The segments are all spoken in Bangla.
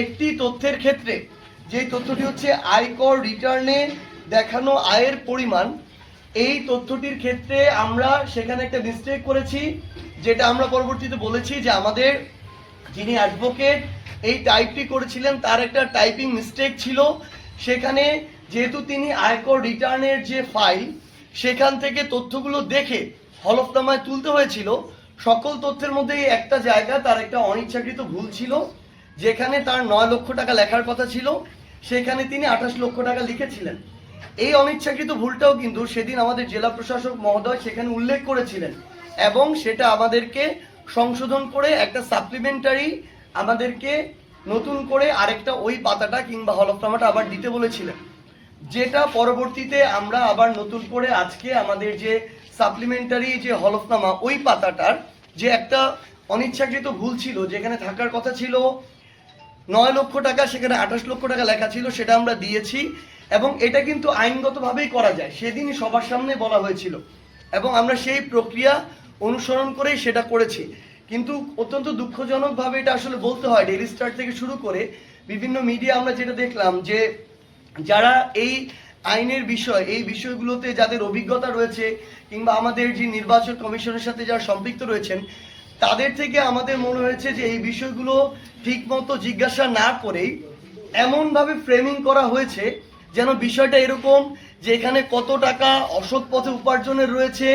একটি তথ্যের ক্ষেত্রে যে তথ্যটি হচ্ছে আয়কর রিটার্নে দেখানো আয়ের পরিমাণ, এই তথ্যটির ক্ষেত্রে আমরা সেখানে একটা মিস্টেক করেছি, যেটা আমরা পরবর্তীতে বলেছি যে আমাদের যিনি অ্যাডভোকেট এই টাইপটি করেছিলেন তার একটা টাইপিং মিস্টেক ছিল। সেখানে যেহেতু তিনি আয়কর রিটার্নের যে ফাইল সেখান থেকে তথ্যগুলো দেখে হলফনামায় তুলতে হয়েছিল, সকল তথ্যের মধ্যে একটা জায়গা তার একটা অনিচ্ছাকৃত ভুল ছিল, যেখানে তার 9 লক্ষ টাকা লেখার কথা ছিল সেখানে তিনি 28 লক্ষ টাকা লিখেছিলেন। এই অনিচ্ছাকৃত ভুলটাও কিন্তু সেদিন আমাদের জেলা প্রশাসক মহোদয় সেখানে উল্লেখ করেছিলেন এবং সেটা আমাদেরকে সংশোধন করে একটা সাপ্লিমেন্টারি আমাদেরকে নতুন করে আরেকটা ওই পাতাটা কিংবা হলফনামাটা আবার দিতে বলেছিলেন, যেটা পরবর্তীতে আমরা আবার নতুন করে আজকে আমাদের যে সাপ্লিমেন্টারি যে হলফনামা ওই পাতাটার যে একটা অনিচ্ছাকৃত ভুল ছিল, যেখানে থাকার কথা ছিল 9 লক্ষ টাকা সেখানে 28 লক্ষ টাকা লেখা ছিল, সেটা আমরা দিয়েছি এবং এটা কিন্তু আইনগতভাবেই করা যায়, সেদিনই সবার সামনে বলা হয়েছিল এবং আমরা সেই প্রক্রিয়া অনুসরণ করেই সেটা করেছি। কিন্তু অত্যন্ত দুঃখজনকভাবে এটা আসলে বলতে হয়, ডেইলি স্টার থেকে শুরু করে বিভিন্ন মিডিয়া আমরা যেটা দেখলাম যে যারা এই আইনের বিষয় এই বিষয়গুলোতে যাদের অভিজ্ঞতা রয়েছে কিংবা আমাদের যে নির্বাচন কমিশনের সাথে যারা সম্পৃক্ত রয়েছেন তাদের থেকে আমাদের মনে হয়েছে যে এই বিষয়গুলো ঠিকমতো জিজ্ঞাসা না করেই এমনভাবে ফ্রেমিং করা হয়েছে যেন বিষয়টা এরকম যে এখানে কত টাকা অসৎ পথে উপার্জনের রয়েছে,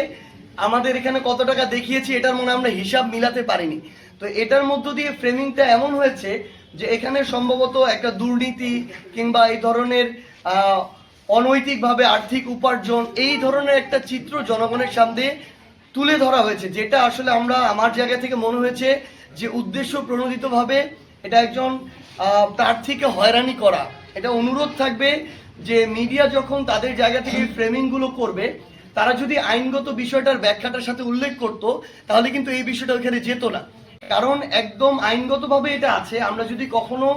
আমাদের এখানে কত টাকা দেখিয়েছি এটার মনে আমরা হিসাব মিলাতে পারিনি। তো এটার মধ্য দিয়ে ফ্রেমিংটা এমন হয়েছে যে এখানে সম্ভবত একটা দুর্নীতি কিংবা এই ধরনের অনৈতিকভাবে আর্থিক উপার্জন এই ধরনের একটা চিত্র জনগণের সামনে তুলে ধরা হয়েছে, যেটা আসলে আমার জায়গা থেকে মনে হয়েছে যে উদ্দেশ্য প্রণোদিতভাবে এটা একজন প্রার্থীকে হয়রানি করা। এটা অনুরোধ থাকবে যে মিডিয়া যখন তাদের জায়গা থেকে ফ্রেমিংগুলো করবে তারা যদি আইনগত বিষয়টার ব্যাখ্যাটার সাথে উল্লেখ করত তাহলে কিন্তু এই বিষয়টা ওখানে যেত না, কারণ একদম আইনগতভাবে এটা আছে। আমরা যদি কখনো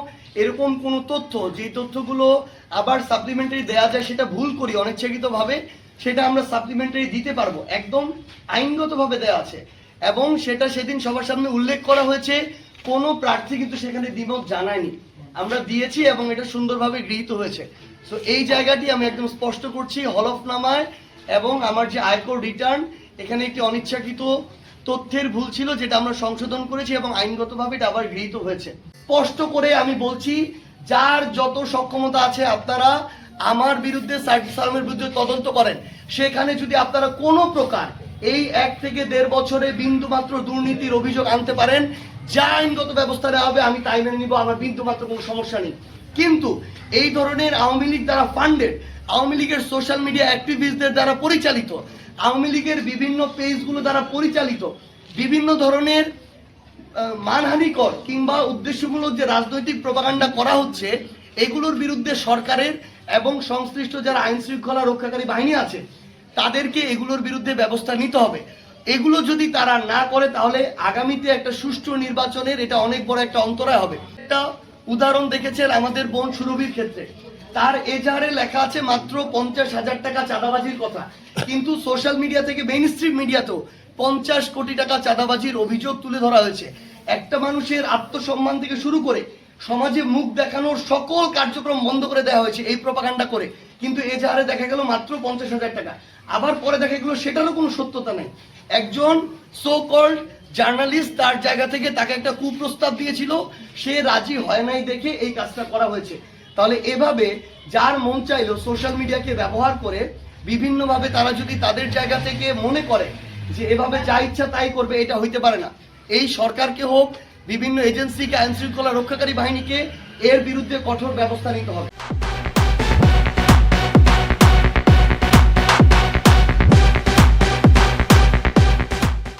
এরকম কোনো তথ্য যে তথ্যগুলো আবার সাপ্লিমেন্টারি দেওয়া যায় সেটা ভুল করি অনিচ্ছাকৃতভাবে, সেটা আমরা সাপ্লিমেন্টারি দিতে পারবো, একদম আইনগতভাবে দেওয়া আছে এবং সেটা সেদিন সবার সামনে উল্লেখ করা হয়েছে। কোনো প্রার্থী কিন্তু সেখানে দ্বিমত জানায়নি, আমরা দিয়েছি এবং এটা সুন্দরভাবে গৃহীত হয়েছে। সো এই জায়গাটি আমি একদম স্পষ্ট করছি, হলফনামায় এবং আমার যে আয়কর রিটার্ন এখানে একটি অনিচ্ছাকৃত তথ্যের ভুল ছিল, যেটা আমরা সংশোধন করেছি এবং আইনগতভাবে এটা আবার গৃহীত হয়েছে। স্পষ্ট করে আমি বলছি, যার যত সক্ষমতা আছে আপনারা আমার বিরুদ্ধে সাইফুল সালামের বিরুদ্ধে তদন্ত করেন, সেখানে যদি আপনারা কোনো প্রকার এই 1 থেকে 1.5 বছরে বিন্দুমাত্র দুর্নীতির অভিযোগ আনতে পারেন, যা আইনগত ব্যবস্থা নেওয়া হবে আমি তাই মেনে নিব, আমার বিন্দুমাত্র কোনো সমস্যা নেই। কিন্তু এই ধরনের আওয়ামী লীগ দ্বারা ফান্ডেড, আওয়ামী লীগের সোশ্যাল মিডিয়া অ্যাক্টিভিস্টদের দ্বারা পরিচালিত, আওয়ামী লীগের বিভিন্ন পেজগুলো দ্বারা পরিচালিত বিভিন্ন ধরনের মানহানিকর কিংবা উদ্দেশ্যমূলক যে রাজনৈতিক প্রপাগান্ডা করা হচ্ছে, এগুলোর বিরুদ্ধে সরকারের এবং সংশ্লিষ্ট যারা আইন শৃঙ্খলা রক্ষাকারী বাহিনী আছে তাদেরকে এগুলোর বিরুদ্ধে ব্যবস্থা নিতে হবে। এগুলো যদি তারা না করে তাহলে আগামীতে একটা সুষ্ঠু নির্বাচনের এটা অনেক বড় একটা অন্তরায় হবে। একটা উদাহরণ দেখেছেন আমাদের বোন সুরভির ক্ষেত্রে, তার এজাহারে লেখা আছে মাত্র 50,000 টাকা চাঁদাবাজির কথা, কিন্তু সোশ্যাল মিডিয়া থেকে মেইন স্ট্রিম মিডিয়াতেও 50 কোটি টাকা চাঁদাবাজির অভিযোগ তুলে ধরা হয়েছে। একটা মানুষের আত্মসম্মান থেকে শুরু করে সমাজে মুখ দেখানোর সকল কার্যক্রম বন্ধ করে দেওয়া হয়েছে এই প্রপাগান্ডা করে, কিন্তু এজাহারে দেখা গেল মাত্র 50,000 টাকা। আবার পরে দেখা গেল সেটারও কোনো সত্যতা নেই। একজন সো কল্ড জার্নালিস্ট তার জায়গা থেকে তাকে একটা কুপ্রস্তাব দিয়েছিল, সে রাজি হয় নাই দেখে এই কাজটা করা হয়েছে। তাহলে এভাবে যার মন চাইলো সোশ্যাল মিডিয়াকে ব্যবহার করে বিভিন্নভাবে তারা যদি তাদের জায়গা থেকে মনে করে যে এভাবে যা ইচ্ছা তাই করবে, এটা হইতে পারে না। এই সরকারকে হোক বিভিন্ন এজেন্সিকে আইন শৃঙ্খলা রক্ষাকারী বাহিনীকে এর বিরুদ্ধে কঠোর ব্যবস্থা নিতে হবে।